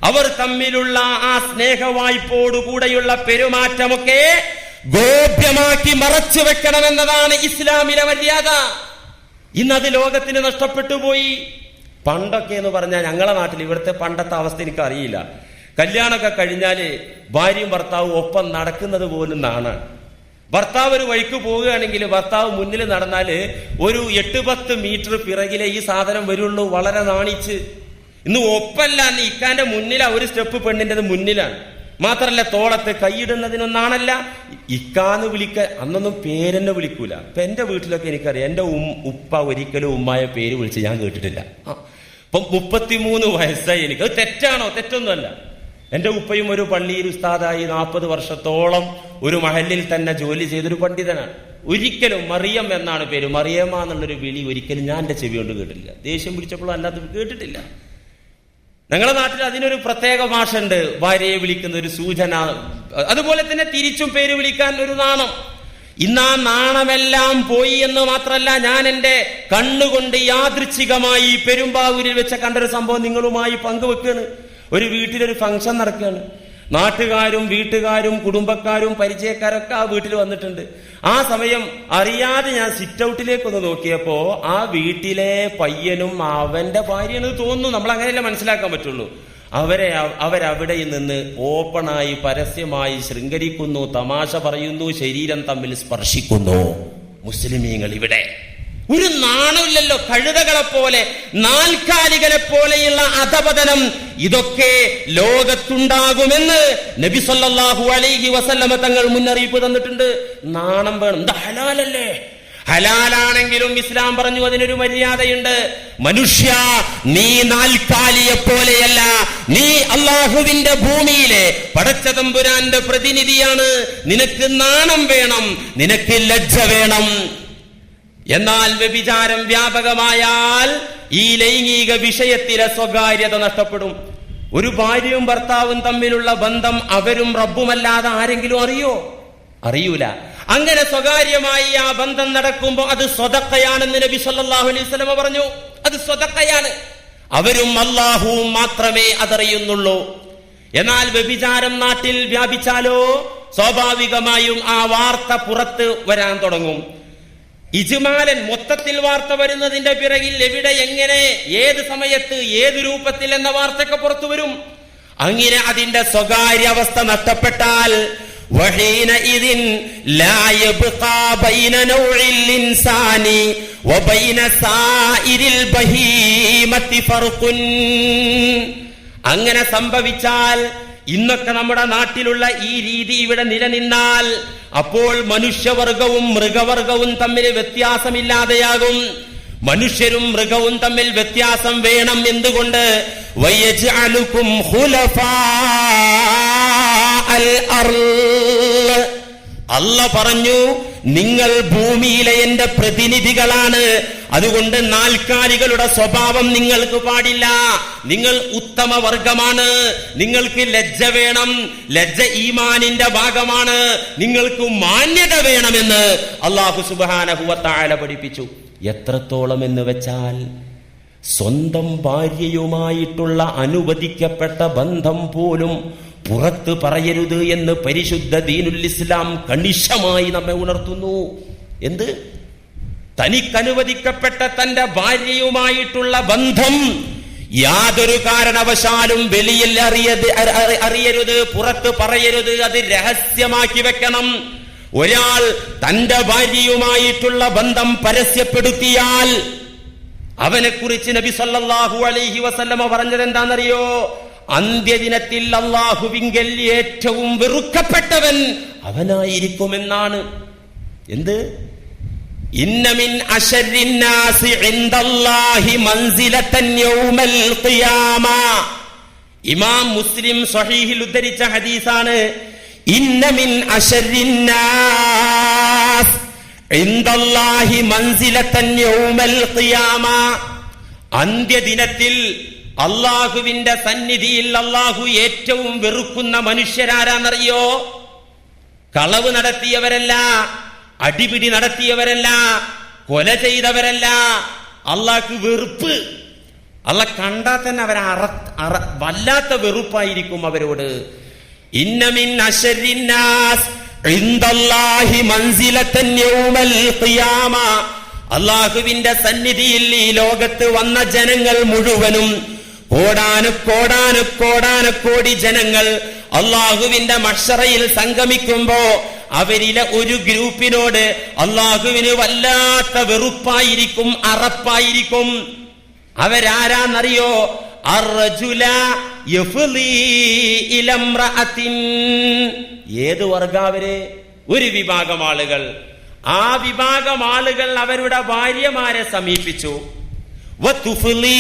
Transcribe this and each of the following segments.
അവർ തമ്മിലുള്ള ആ സ്നേഹവായ്പോടുകൂടെയുള്ള പെരുമാറ്റമൊക്കെ ഗോപ്യമാക്കി മറച്ചു വെക്കണമെന്നതാണ് ഇസ്ലാമിലെ മര്യാദ. ഇന്നത് ലോകത്തിന് നഷ്ടപ്പെട്ടു പോയി. പണ്ടൊക്കെ എന്ന് പറഞ്ഞാൽ ഞങ്ങളുടെ നാട്ടിൽ ഇവിടുത്തെ പണ്ടത്തെ അവസ്ഥ എനിക്ക് അറിയില്ല. കല്യാണമൊക്കെ കഴിഞ്ഞാല് ഭാര്യയും ഭർത്താവും ഒപ്പം നടക്കുന്നത് പോലും നാണാണ്. ഭർത്താവ് ഒരു വഴിക്ക് പോവുകയാണെങ്കിൽ ഭർത്താവ് മുന്നിൽ നടന്നാല് ഒരു 8-10 മീറ്റർ പിറകിലെ ഈ സാധനം വരുള്ളൂ, വളരെ നാണിച്ച്. ഇന്ന് ഒപ്പല്ല, ഇക്കാന്റെ മുന്നിലാ ഒരു സ്റ്റെപ്പ് പെണ്ണിന്റെ മുന്നിലാണ്. മാത്രല്ല തോളത്ത് കൈയിടുന്നതിനൊന്നാണല്ല ഇക്കാന്ന് വിളിക്ക. അന്നൊന്നും പേരെന്നെ വിളിക്കൂല. ഇപ്പൊ എന്റെ വീട്ടിലൊക്കെ എനിക്കറിയാം, എന്റെ ഉപ്പ ഒരിക്കലും ഉമ്മായ പേര് വിളിച്ച് ഞാൻ കേട്ടിട്ടില്ല. ഇപ്പൊ 33 വയസ്സായി എനിക്ക്. അത് തെറ്റാണോ? തെറ്റൊന്നുമല്ല. എന്റെ ഉപ്പയും ഒരു പള്ളിയിൽ ഉസ്താദായി 40 വർഷത്തോളം ഒരു മഹല്ലിൽ തന്നെ ജോലി ചെയ്തൊരു പണ്ഡിതനാണ്. ഒരിക്കലും മറിയം എന്നാണ് പേര്, മറിയമ്മ എന്നുള്ളൊരു വിളി ഒരിക്കലും ഞാൻ എന്റെ ചെവി കൊണ്ട് കേട്ടിട്ടില്ല. ദേഷ്യം പിടിച്ചപ്പോഴും അല്ലാതെ കേട്ടിട്ടില്ല. ഞങ്ങളുടെ നാട്ടിൽ അതിനൊരു പ്രത്യേക ഭാഷയുണ്ട്, ഭാര്യയെ വിളിക്കുന്ന ഒരു സൂചന. അതുപോലെ തന്നെ തിരിച്ചും പേര് വിളിക്കാൻ ഒരു നാണം. ഇന്നാ നാണമെല്ലാം പോയി എന്ന് മാത്രമല്ല, ഞാൻ എന്റെ കണ്ണുകൊണ്ട് യാദൃച്ഛികമായി പെരുമ്പാവൂരിൽ വെച്ച കണ്ടൊരു സംഭവം നിങ്ങളുമായി പങ്കുവെക്കുകയാണ്. ഒരു വീട്ടിലൊരു ഫംഗ്ഷൻ നടക്കുകയാണ്. നാട്ടുകാരും വീട്ടുകാരും കുടുംബക്കാരും പരിചയക്കാരൊക്കെ ആ വീട്ടിൽ വന്നിട്ടുണ്ട്. ആ സമയം അറിയാതെ ഞാൻ സിറ്റ് ഔട്ടിലേക്കൊന്ന് നോക്കിയപ്പോ ആ വീട്ടിലെ പയ്യനും അവന്റെ ഭാര്യയാണ് തോന്നുന്നു. നമ്മൾ അങ്ങനെയല്ല മനസ്സിലാക്കാൻ പറ്റുള്ളൂ. അവരവിടെ നിന്ന് ഓപ്പണായി പരസ്യമായി ശൃംഗരിക്കുന്നു, തമാശ പറയുന്നു, ശരീരം തമ്മിൽ സ്പർശിക്കുന്നു. മുസ്ലിമീങ്ങൾ ഇവിടെ ഒരു നാണമില്ലല്ലോ. കഴുതകളെ പോലെ, നാൽക്കാലികളെ പോലെയുള്ള അധപതനം ഇതൊക്കെ ലോകത്തുണ്ടാകുമെന്ന് നബി സല്ലല്ലാഹു അലൈഹി വസല്ലമ തങ്ങൾ മുന്നറിയിപ്പ് തന്നിട്ടുണ്ട്. നാണം വേണം. എന്താ ഹലാലല്ലേ? ഹലാലാണെങ്കിലും ഇസ്ലാം പറഞ്ഞു അതിനൊരു മര്യാദയുണ്ട്. മനുഷ്യ, നീ നാൽക്കാലിയെ പോലെയല്ല, നീ അള്ളാഹുവിന്റെ ഭൂമിയിലെ പടച്ച തമ്പുരാന്റെ പ്രതിനിധിയാണ്. നിനക്ക് നാണം വേണം, നിനക്ക് ലജ്ജ വേണം. എന്നാൽ വ്യഭിചാരം വ്യാപകമായാൽ ഈ ലൈംഗിക വിഷയത്തിലെ സ്വകാര്യത നഷ്ടപ്പെടും. ഒരു ഭാര്യയും ഭർത്താവും തമ്മിലുള്ള ബന്ധം അവരും റബ്ബുമല്ലാതെ ആരെങ്കിലും അറിയൂല. അങ്ങനെ സ്വകാര്യമായി ആ ബന്ധം നടക്കുമ്പോൾ അത് സ്വതക്കയാണെന്ന് നബി സല്ലല്ലാഹു അലൈഹി വസല്ലം പറഞ്ഞു. അത് സ്വതക്കയാണ്. അവരും അല്ലാഹുവും മാത്രമേ അതറിയുന്നുള്ളൂ. എന്നാൽ വ്യഭിചാരം നാട്ടിൽ വ്യാപിച്ചാലോ സ്വാഭാവികമായും ആ വാർത്ത പുറത്ത് വരാൻ തുടങ്ങും. ഇജ്മാലൻ മൊത്തത്തിൽ വാർത്ത വരുന്നതിന്റെ പിറകിൽ എവിടെ, എങ്ങനെ, ഏത് സമയത്ത്, ഏത് രൂപത്തിൽ എന്ന വാർത്തയൊക്കെ പുറത്തു വരും. അങ്ങനെ അതിന്റെ സ്വകാര്യ അവസ്ഥ നഷ്ടപ്പെട്ടാൽ വഹീനഇദിൻ ലാ യബ്ഖാ ബൈന നൗഇൽ ഇൻസാനി വബൈന സായിരിൽ ബഹീമത്തി ഫർഖുൻ. അങ്ങനെ സംഭവിച്ചാൽ, ഇന്നൊക്കെ നമ്മുടെ നാട്ടിലുള്ള ഈ രീതി ഇവിടെ നിലനിന്നാൽ, അപ്പോൾ മനുഷ്യവർഗവും മൃഗവർഗവും തമ്മിൽ വ്യത്യാസമില്ലാതെയാകും. മനുഷ്യരും മൃഗവും തമ്മിൽ വ്യത്യാസം വേണം. എന്തുകൊണ്ട്? വയജ്അലുകും ഖുലഫാഅൽ അർള്. അല്ലാഹ് പറഞ്ഞു, നിങ്ങൾ ഭൂമിയിലെ എന്റെ പ്രതിനിധികളാണ്. അതുകൊണ്ട് നാൽക്കാലികളുടെ സ്വഭാവം നിങ്ങൾക്ക് പാടില്ല. നിങ്ങൾ ഉത്തമ വർഗമാണ്. നിങ്ങൾക്ക് ലജ്ജ വേണം. ലജ്ജ ഈമാനിന്റെ ഭാഗമാണ്. നിങ്ങൾക്ക് മാന്യത വേണമെന്ന് അല്ലാഹു സുബ്ഹാനഹു വ തആല പഠിപ്പിച്ചു. എത്രത്തോളം എന്ന് വെച്ചാൽ, സ്വന്തം ഭാര്യയുമായിട്ടുള്ള അനുവദിക്കപ്പെട്ട ബന്ധം പോലും പുറത്ത് പറയരുത് എന്ന് പരിശുദ്ധ ദീനുൽ ഇസ്ലാം കണിശമായി നമ്മെ ഉണർത്തുന്നു. എന്ത്? തനിക്കനുവദിക്കപ്പെട്ട തന്റെ ഭാര്യയുമായിട്ടുള്ള ബന്ധം യാതൊരു കാരണവശാലും വെളിയിൽ അറിയരുത്, പുറത്ത് പറയരുത്. അത് രഹസ്യമാക്കി വെക്കണം. ഒരാൾ തന്റെ ഭാര്യയുമായിട്ടുള്ള ബന്ധം പരസ്യപ്പെടുത്തിയാൽ അവനെക്കുറിച്ച് നബി സല്ലല്ലാഹു അലൈഹി വസല്ലമ പറഞ്ഞത് എന്താണെന്നറിയോ? അന്ത്യദിനത്തിൽ അല്ലാഹുവിങ്കൽ ഏറ്റവും വെറുക്കപ്പെട്ടവൻ അവനായിരിക്കുമെന്നാണ്. എന്ത്? ഇന്ന മിൻ അശർരിൻ നാസി ഇൻദല്ലാഹി മൻസിലതൻ യൗമൽ ഖിയാമ. ഇമാം മുസ്ലിം സ്വഹീഹിൽ ഉദ്ധരിച്ച ഹദീസാണ്. ഇന്ന മിൻ അശർരിൻ നാസ് ഇൻദല്ലാഹി മൻസിലതൻ യൗമൽ ഖിയാമ. അന്ത്യദിനത്തിൽ അള്ളാഹുവിന്റെ സന്നിധിയിൽ അള്ളാഹു ഏറ്റവും വെറുക്കുന്ന മനുഷ്യരാരാന്നറിയോ? കളവ് നടത്തിയവരല്ല, അടിപിടി നടത്തിയവരല്ല, കൊല ചെയ്തവരല്ല. അള്ളാഹ്ക്ക് വെറുപ്പ്. അള്ളാഹ് കണ്ടാൽ തന്നെ വല്ലാത്ത വെറുപ്പായിരിക്കും അവരോട്. ഇന്ന മിൻ അശരിന്നാസ് ഇൻദല്ലാഹി മൻസിലതൻ യൗമൽ ഖിയാമ. അള്ളാഹുവിന്റെ സന്നിധിയിൽ ഈ ലോകത്ത് വന്ന ജനങ്ങൾ മുഴുവനും കോടാനുകോടി ജനങ്ങൾ അള്ളാഹുവിന്റെ മഹ്ശറയിൽ സംഗമിക്കുമ്പോ അവരിലെ ഒരു ഗ്രൂപ്പിനോട് അള്ളാഹുവിന് വല്ലാത്ത വെറുപ്പായിരിക്കും, അറപ്പായിരിക്കും. അവരാരാന്നറിയോ? അർജുല യഫ്ലി ഇലംറഅത്തിൻ. ഏത് വർഗാവര്? ഒരു വിഭാഗം ആളുകൾ. ആ വിഭാഗം ആളുകൾ അവരുടെ ഭാര്യമാരെ സമീപിച്ചു. വതുഫ്ലി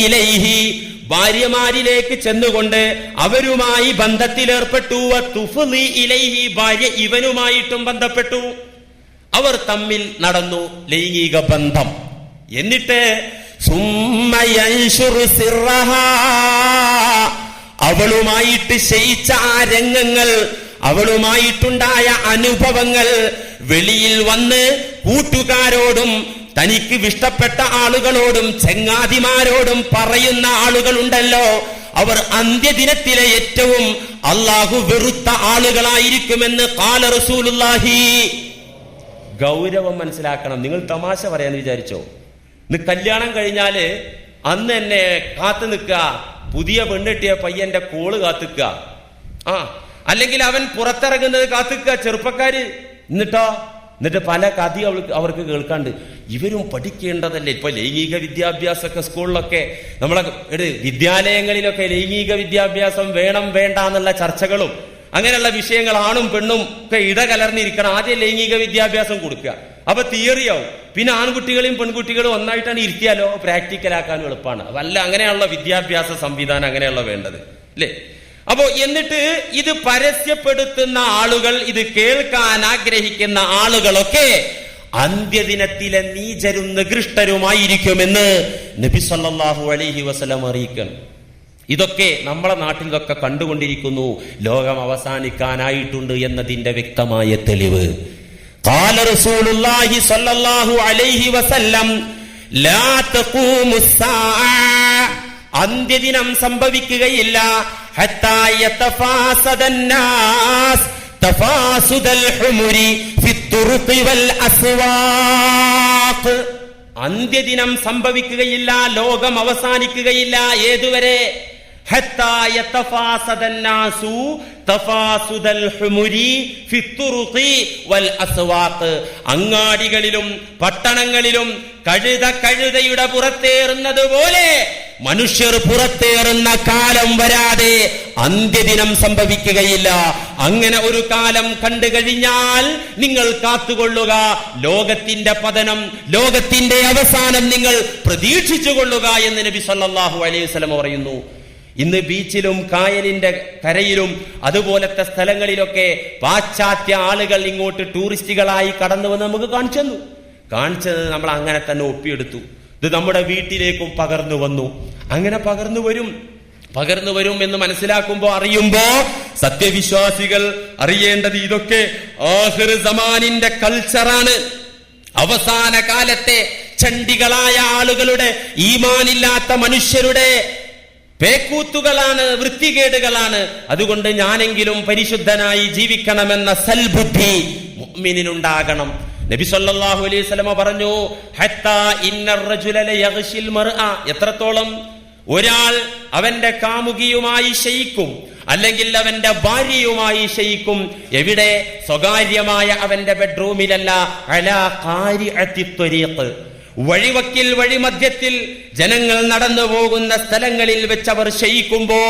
ഇലൈഹി, ഭാര്യമാരിലേക്ക് ചെന്നുകൊണ്ട് അവരുമായി ബന്ധത്തിലേർപ്പെട്ടു. വതുഫ്ലി ഇലൈഹി, ഭാര്യ ഇവനുമായിട്ടും ബന്ധപ്പെട്ടു. അവർ തമ്മിൽ നടന്നു ലൈംഗിക ബന്ധം. എന്നിട്ട് അവളുമായിട്ട് ശയിച്ച ആ രംഗങ്ങൾ, അവളുമായിട്ടുണ്ടായ അനുഭവങ്ങൾ വെളിയിൽ വന്ന് കൂട്ടുകാരോടും തനിക്ക് ഇഷ്ടപ്പെട്ട ആളുകളോടും ചങ്ങാതിമാരോടും പറയുന്ന ആളുകളുണ്ടല്ലോ, അവർ അന്ത്യദിനത്തിലെ ഏറ്റവും അള്ളാഹു വെറുത്ത ആളുകളായിരിക്കുമെന്ന് ഖാല റസൂലുള്ളാഹി. ഗൗരവം മനസ്സിലാക്കണം. നിങ്ങൾ തമാശ പറയാന്ന് വിചാരിച്ചോ? കല്യാണം കഴിഞ്ഞാല് അന്ന് എന്നെ കാത്തു നിൽക്കുക, പുതിയ പെണ്ണെട്ടിയ പയ്യന്റെ കോള് കാത്തുക്കുക, അല്ലെങ്കിൽ അവൻ പുറത്തിറങ്ങുന്നത് കാത്തുക്കുക ചെറുപ്പക്കാര്. എന്നിട്ട് പല കഥ അവർക്ക് കേൾക്കാണ്ട്. ഇവരും പഠിക്കേണ്ടതല്ലേ? ഇപ്പൊ ലൈംഗിക വിദ്യാഭ്യാസമൊക്കെ സ്കൂളിലൊക്കെ, നമ്മളെ വിദ്യാലയങ്ങളിലൊക്കെ ലൈംഗിക വിദ്യാഭ്യാസം വേണം വേണ്ട എന്നുള്ള ചർച്ചകളും അങ്ങനെയുള്ള വിഷയങ്ങൾ ആണും പെണ്ണും ഒക്കെ ഇടകലർന്നിരിക്കണം. ആദ്യം ലൈംഗിക വിദ്യാഭ്യാസം കൊടുക്കുക, അപ്പൊ തിയറിയാവും. പിന്നെ ആൺകുട്ടികളെയും പെൺകുട്ടികളും ഒന്നായിട്ടാണ് ഇരുത്തിയാലോ പ്രാക്ടിക്കലാക്കാനും എളുപ്പമാണ്. വല്ല അങ്ങനെയുള്ള വിദ്യാഭ്യാസ സംവിധാനം അങ്ങനെയുള്ള വേണ്ടത് അല്ലേ? അപ്പോ എന്നിട്ട് ഇത് പരസ്യപ്പെടുത്തുന്ന ആളുകൾ, ഇത് കേൾക്കാൻ ആഗ്രഹിക്കുന്ന ആളുകളൊക്കെ അന്ത്യദിനത്തിലെ നീചരും നികൃഷ്ടരുമായിരിക്കുമെന്ന് നബി സല്ലല്ലാഹു അലൈഹി വസല്ലം അറിയിക്കണം. ഇതൊക്കെ നമ്മളെ നാട്ടിൽ ഇതൊക്കെ കണ്ടുകൊണ്ടിരിക്കുന്നു. ലോകം അവസാനിക്കാനായിട്ടുണ്ട് എന്നതിന്റെ വ്യക്തമായ തെളിവ്. ഖാല റസൂലുള്ളാഹി സ്വല്ലല്ലാഹു അലൈഹി വസല്ലം ലാ തഖൂമുസ് സാഅ, അന്ത്യദിനം സംഭവിക്കുകയില്ല. ഹത്താ യതഫാസദൻ നാസ് തഫാസുദൽ ഹുമുരി ഫിത്തുറുഖി വൽ അസ്വാഖ്. അന്ത്യദിനം സംഭവിക്കുകയില്ല, ലോകം അവസാനിക്കുകയില്ല. ഏതുവരെ? ഹത്താ യതഫാസദൻ നാസു തഫാസുദൽ ഹുമുരി ഫിത്തുറുഖി വൽ അസ്വാഖ്. അങ്ങാടികളിലും പട്ടണങ്ങളിലും കഴുതയുടെ പുറത്തേറുന്നത് പോലെ മനുഷ്യർ പുറത്തേറുന്ന കാലം വരാതെ അന്ത്യദിനം സംഭവിക്കുകയില്ല. അങ്ങനെ ഒരു കാലം കണ്ടു കഴിഞ്ഞാൽ നിങ്ങൾ കാത്തുകൊള്ളുക. ലോകത്തിന്റെ പതനം, ലോകത്തിന്റെ അവസാനം നിങ്ങൾ പ്രതീക്ഷിച്ചു കൊള്ളുക എന്ന് നബി സല്ലല്ലാഹു അലൈഹി വസല്ലം പറയുന്നു. ഇന്ന് ബീച്ചിലും കായലിന്റെ കരയിലും അതുപോലത്തെ സ്ഥലങ്ങളിലൊക്കെ പാശ്ചാത്യ ആളുകൾ ഇങ്ങോട്ട് ടൂറിസ്റ്റുകളായി കടന്നു വന്ന് നമുക്ക് കാണിച്ചത് നമ്മൾ അങ്ങനെ തന്നെ ഒപ്പിയെടുത്തു. ഇത് നമ്മുടെ വീട്ടിലേക്കും പകർന്നു വന്നു. അങ്ങനെ പകർന്നു വരും എന്ന് മനസ്സിലാക്കുമ്പോ, അറിയുമ്പോ സത്യവിശ്വാസികൾ അറിയേണ്ടത് ഇതൊക്കെ ആഖിർ സമാനിന്റെ കൾച്ചറാണ്. അവസാന കാലത്തെ ചണ്ടികളായ ആളുകളുടെ, ഈമാനില്ലാത്ത മനുഷ്യരുടെ പേക്കൂത്തുകളാണ്, വൃത്തികേടുകളാണ്. അതുകൊണ്ട് ഞാനെങ്കിലും പരിശുദ്ധനായി ജീവിക്കണമെന്ന സൽബുദ്ധി മുഅ്മിനിനുണ്ടാകണം. നബി സല്ലല്ലാഹു അലൈഹി വസല്ലം പറഞ്ഞു, ഹത്താ ഇന്നർ റജുല ലയഗ്ശിൽ മർഅ, എത്രത്തോളം ഒരാൾ അവന്റെ കാമുകിയുമായി ശയിക്കും, അല്ലെങ്കിൽ അവന്റെ ഭാര്യയുമായി ശയിക്കും. എവിടെ? സ്വകാര്യമായ അവന്റെ ബെഡ്റൂമിലല്ല. അലാ ഖാരിഅത്തി ത്വരീഖ്, വഴിവക്കിൽ, വഴിമധ്യത്തിൽ ജനങ്ങൾ നടന്നു പോകുന്ന സ്ഥലങ്ങളിൽ വെച്ചവർ ശയിക്കുമ്പോ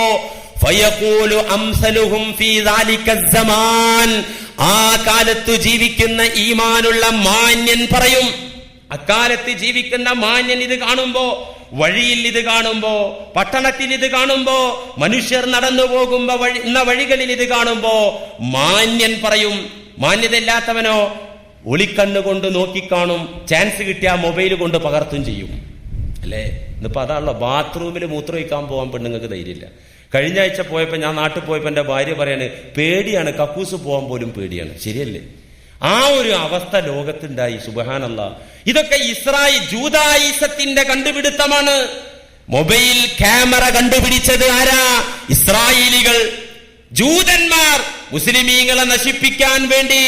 ഫയഖൂലു അംസലുഹും ഫീ ദാലിക സമാൻ, ആ കാലത്ത് ജീവിക്കുന്ന ഈമാനുള്ള മാന്യൻ പറയും. അക്കാലത്ത് ജീവിക്കുന്ന മാന്യൻ ഇത് കാണുമ്പോ, വഴിയിൽ ഇത് കാണുമ്പോ, പട്ടണത്തിൽ ഇത് കാണുമ്പോ, മനുഷ്യർ നടന്നു പോകുമ്പോ വഴികളിൽ ഇത് കാണുമ്പോ മാന്യൻ പറയും. മാന്യതയില്ലാത്തവനോ ഒളിക്കണ്ണുകൊണ്ട് നോക്കിക്കാണും, ചാൻസ് കിട്ടിയ മൊബൈൽ കൊണ്ട് പകർത്തും ചെയ്യും. അല്ലേ? ഇന്നിപ്പോ അതാണല്ലോ, ബാത്റൂമിൽ മൂത്രമൊഴിക്കാൻ പോകാൻ പെണ്ണുങ്ങൾക്ക് ധൈര്യമില്ല. കഴിഞ്ഞ ആഴ്ച പോയപ്പോ, ഞാൻ നാട്ടിൽ പോയപ്പോ എന്റെ ഭാര്യ പറയാണ്, പേടിയാണ്, കക്കൂസ് പോകാൻ പോലും പേടിയാണ്. ശരിയല്ലേ? ആ ഒരു അവസ്ഥ ലോകത്തുണ്ടായി. സുബ്ഹാനല്ലാഹ്. ഇതൊക്കെ ജൂദായിസത്തിന്റെ കണ്ടുപിടുത്തമാണ്. മൊബൈൽ ക്യാമറ കണ്ടുപിടിച്ചത് ആരാ? ഇസ്രായേലികൾ, ജൂതന്മാർ. മുസ്ലിമീങ്ങളെ നശിപ്പിക്കാൻ വേണ്ടി,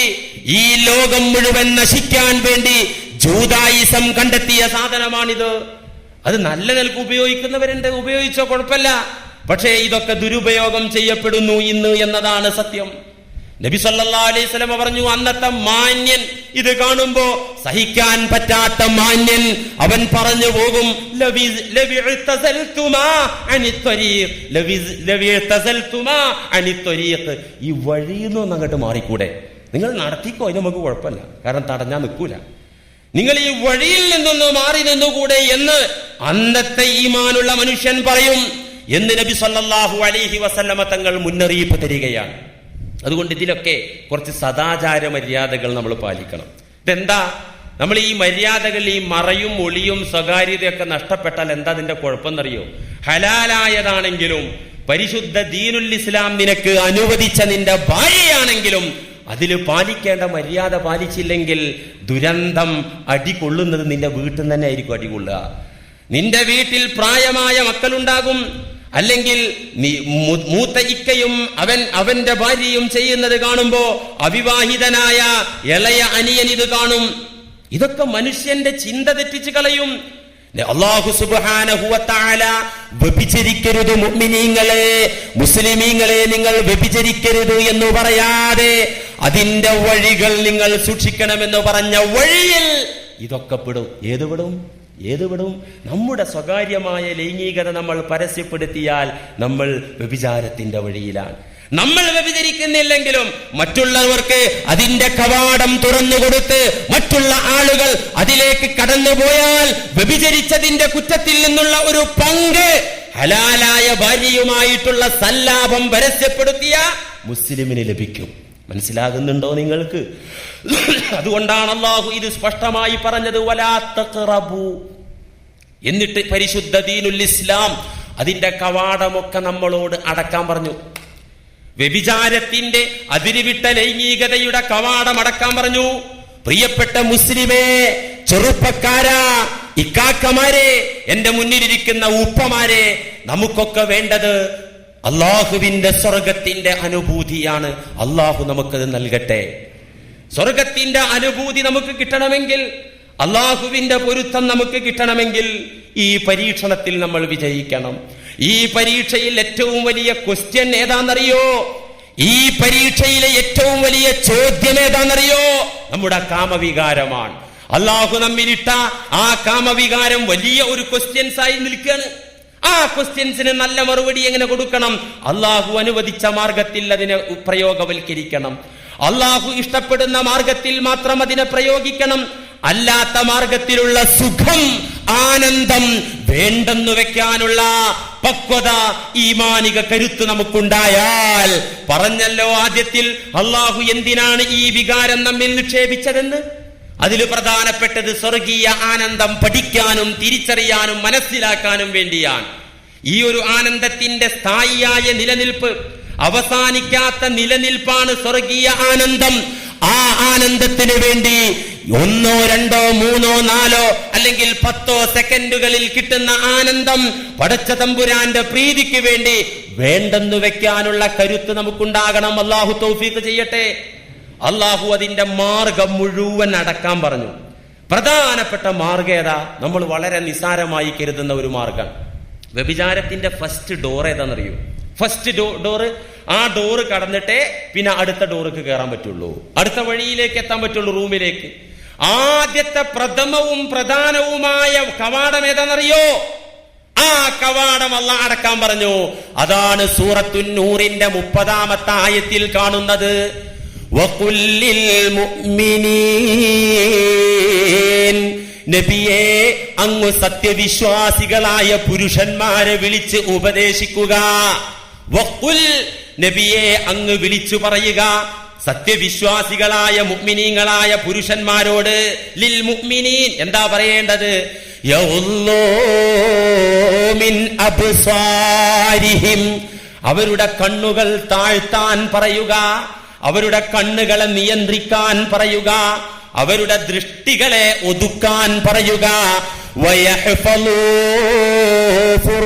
ഈ ലോകം മുഴുവൻ നശിക്കാൻ വേണ്ടി ജൂതായിസം കണ്ടെത്തിയ സാധനമാണിത്. അത് നല്ല നിലക്ക് ഉപയോഗിക്കുന്നവരുണ്ട്, ഉപയോഗിച്ചോ കുഴപ്പമില്ല. പക്ഷേ ഇതൊക്കെ ദുരുപയോഗം ചെയ്യപ്പെടുന്നു ഇന്ന് എന്നതാണ് സത്യം. നബി സല്ലല്ലാഹു അലൈഹി വസല്ലം പറഞ്ഞു, അന്നത്തെ മാന്യൻ ഇത് കാണുമ്പോ സഹിക്കാൻ പറ്റാത്ത മാന്യൻ അവൻ പറഞ്ഞു പോകും, ഈ വഴിയിൽ നിന്ന് അങ്ങോട്ട് മാറിക്കൂടെ, നിങ്ങൾ നടത്തിക്കോ, ഇത് നമുക്ക് കുഴപ്പമില്ല, കാരണം തടഞ്ഞാൽ നിൽക്കൂല, നിങ്ങൾ ഈ വഴിയിൽ നിന്നൊന്ന് മാറി നിന്നുകൂടെ എന്ന് അന്നത്തെ ഈമാനുള്ള മനുഷ്യൻ പറയും എന്ന് നബി സല്ലല്ലാഹു അലൈഹി വസല്ലമ തങ്ങൾ മുന്നറിയിപ്പ് തരികയാണ്. അതുകൊണ്ട് ഇതിലൊക്കെ കുറച്ച് സദാചാര മര്യാദകൾ നമ്മൾ പാലിക്കണം. ഇതെന്താ, നമ്മൾ ഈ മര്യാദകൾ, ഈ മറയും ഒളിയും സ്വകാര്യതയൊക്കെ നഷ്ടപ്പെട്ടാൽ എന്താ അതിന്റെ കുഴപ്പമെന്നറിയോ? ഹലാലായതാണെങ്കിലും പരിശുദ്ധ ദീനുൽ ഇസ്ലാം നിനക്ക് അനുവദിച്ച നിന്റെ ഭാര്യയാണെങ്കിലും അതിൽ പാലിക്കേണ്ട മര്യാദ പാലിച്ചില്ലെങ്കിൽ ദുരന്തം അടികൊള്ളുന്നത് നിന്റെ വീട്ടിൽ തന്നെ ആയിരിക്കും അടികൊള്ളുക. നിന്റെ വീട്ടിൽ പ്രായമായ മക്കളുണ്ടാകും, അല്ലെങ്കിൽ മൂത്ത ഇക്കയും അവന്റെ ഭാര്യയും ചെയ്യുന്നത് കാണുമ്പോ അവിവാഹിതനായ ഇളയ അനിയൻ ഇത് കാണും. ഇതൊക്കെ മനുഷ്യന്റെ ചിന്ത തെറ്റിച്ച് കളയും. അല്ലാഹു സുബ്ഹാനഹു വ തആല വ്യഭിചരിക്കരുത് മുഅ്മിനീങ്ങളെ, മുസ്ലിമീങ്ങളെ നിങ്ങൾ വ്യഭിചരിക്കരുത് എന്ന് പറയാതെ അതിന്റെ വഴികൾ നിങ്ങൾ സൂക്ഷിക്കണമെന്ന് പറഞ്ഞ വഴിയിൽ ഇതൊക്കെ പെടും. ഏത് വിടും? നമ്മുടെ സ്വകാര്യമായ ലൈംഗികത നമ്മൾ പരസ്യപ്പെടുത്തിയാൽ നമ്മൾ വ്യഭിചാരത്തിന്റെ വഴിയിലാണ്. നമ്മൾ വ്യഭിചരിക്കുന്നില്ലെങ്കിലും മറ്റുള്ളവർക്ക് അതിന്റെ കവാടം തുറന്നുകൊടുത്ത് മറ്റുള്ള ആളുകൾ അതിലേക്ക് കടന്നുപോയാൽ വ്യഭിചരിച്ചതിന്റെ കുറ്റത്തിൽ നിന്നുള്ള ഒരു പങ്ക് ഹലാലായ ഭാര്യയുമായിട്ടുള്ള സല്ലാപം പരസ്യപ്പെടുത്തിയ മുസ്ലിമിന് ലഭിക്കും. മനസ്സിലാകുന്നുണ്ടോ നിങ്ങൾക്ക്? അതുകൊണ്ടാണ് അല്ലാഹു ഇത് സ്പഷ്ടമായി പറഞ്ഞത്, വലാ തഖറബു. എന്നിട്ട് പരിശുദ്ധ ദീനുൽ ഇസ്ലാം അതിന്റെ കവാടമൊക്കെ നമ്മളോട് അടക്കാൻ പറഞ്ഞു. വ്യഭിചാരത്തിന്റെ അതിരുവിട്ട ലൈംഗികതയുടെ കവാടം അടക്കാൻ പറഞ്ഞു. പ്രിയപ്പെട്ട മുസ്ലിമേ, ചെറുപ്പക്കാരാ, ഇക്കാക്കമാരെ, എന്റെ മുന്നിലിരിക്കുന്ന ഉപ്പമാരെ, നമുക്കൊക്കെ വേണ്ടത് അള്ളാഹുവിന്റെ സ്വർഗത്തിന്റെ അനുഭൂതിയാണ്. അള്ളാഹു നമുക്കത് നൽകട്ടെ. സ്വർഗത്തിന്റെ അനുഭൂതി നമുക്ക് കിട്ടണമെങ്കിൽ, അള്ളാഹുവിന്റെ പൊരുത്തം നമുക്ക് കിട്ടണമെങ്കിൽ ഈ പരീക്ഷണത്തിൽ നമ്മൾ വിജയിക്കണം. ഈ പരീക്ഷയിൽ ഏറ്റവും വലിയ ക്വസ്റ്റ്യൻ ഏതാണെന്നറിയോ? ഈ പരീക്ഷയിലെ ഏറ്റവും വലിയ ചോദ്യം ഏതാണെന്നറിയോ? നമ്മുടെ കാമവികാരമാണ്. അള്ളാഹു നമ്മിലിട്ട ആ കാമവികാരം വലിയ ഒരു ക്വസ്റ്റ്യൻസ് ആയി നിൽക്കുകയാണ്. ആ ക്വസ്റ്റ്യൻസിന് നല്ല മറുപടി എങ്ങനെ കൊടുക്കണം? അള്ളാഹു അനുവദിച്ച മാർഗത്തിൽ അതിനെ പ്രയോഗവൽക്കരിക്കണം. അള്ളാഹു ഇഷ്ടപ്പെടുന്ന മാർഗത്തിൽ മാത്രം അതിനെ പ്രയോഗിക്കണം. അല്ലാത്ത മാർഗത്തിലുള്ള സുഖം, ആനന്ദം വേണ്ടെന്നു വെക്കാനുള്ള പക്വത, ഈമാനിക കരുത്ത് നമുക്കുണ്ടായാൽ, പറഞ്ഞല്ലോ ആദ്യത്തിൽ അള്ളാഹു എന്തിനാണ് ഈ വികാരം നമ്മിൽ നിക്ഷേപിച്ചതെന്ന്. അതിൽ പ്രധാനപ്പെട്ടത് സ്വർഗീയ ആനന്ദം പഠിക്കാനും തിരിച്ചറിയാനും മനസ്സിലാക്കാനും വേണ്ടിയാണ്. ഈ ഒരു ആനന്ദത്തിന്റെ സ്ഥായിയായ നിലനിൽപ്പ്, അവസാനിക്കാത്ത നിലനിൽപ്പാണ് സ്വർഗീയ ആനന്ദം. ആ ആനന്ദത്തിന് വേണ്ടി 1, 2, 3, 4 അല്ലെങ്കിൽ 10 സെക്കൻഡുകളിൽ കിട്ടുന്ന ആനന്ദം പടച്ച തമ്പുരാന്റെ പ്രീതിക്ക് വേണ്ടി വേണ്ടെന്നു വെക്കാനുള്ള കരുത്ത് നമുക്കുണ്ടാകണം. അല്ലാഹു തൗഫീഖ് ചെയ്യട്ടെ. അള്ളാഹു അതിന്റെ മാർഗം മുഴുവൻ അടക്കാൻ പറഞ്ഞു. പ്രധാനപ്പെട്ട മാർഗം ഏതാ? നമ്മൾ വളരെ നിസാരമായി കരുതുന്ന ഒരു മാർഗം. വ്യഭിചാരത്തിന്റെ ഫസ്റ്റ് ഡോർ ഏതാണെന്നറിയോ? ഫസ്റ്റ് ഡോറ്, ആ ഡോറ് കടന്നിട്ടേ പിന്നെ അടുത്ത ഡോർക്ക് കയറാൻ പറ്റുള്ളൂ, അടുത്ത വഴിയിലേക്ക് എത്താൻ പറ്റുള്ളൂ, റൂമിലേക്ക്. ആദ്യത്തെ പ്രഥമവും പ്രധാനവുമായ കവാടം ഏതാണെന്നറിയോ? ആ കവാടം അല്ലാഹു അടക്കാൻ പറഞ്ഞു. അതാണ് സൂറത്തുൻ നൂറിന്റെ 30-ാമത്തെ ആയത്തിൽ കാണുന്നത്. വഖുല്ലിൽ മുഅ്മിനീൻ, നബിയെ അങ്ങ് സത്യവിശ്വാസികളായ പുരുഷന്മാരെ വിളിച്ച് ഉപദേശിക്കുക. വഖുൽ, നബിയെ അങ്ങ് വിളിച്ചു പറയുക സത്യവിശ്വാസികളായ മുഅ്മിനീങ്ങളായ പുരുഷന്മാരോട്. ലിൽ മുഅ്മിനീൻ, എന്താ പറയേണ്ടത്? യഉള്ളൂ മിൻ അബ്സാരിഹിം, അവരുടെ കണ്ണുകൾ താഴ്ത്താൻ പറയുക, അവരുടെ കണ്ണുകളെ നിയന്ത്രിക്കാൻ പറയുക, അവരുടെ ദൃഷ്ടികളെ ഒതുക്കാൻ പറയുക. വയഹ്ഫളൂ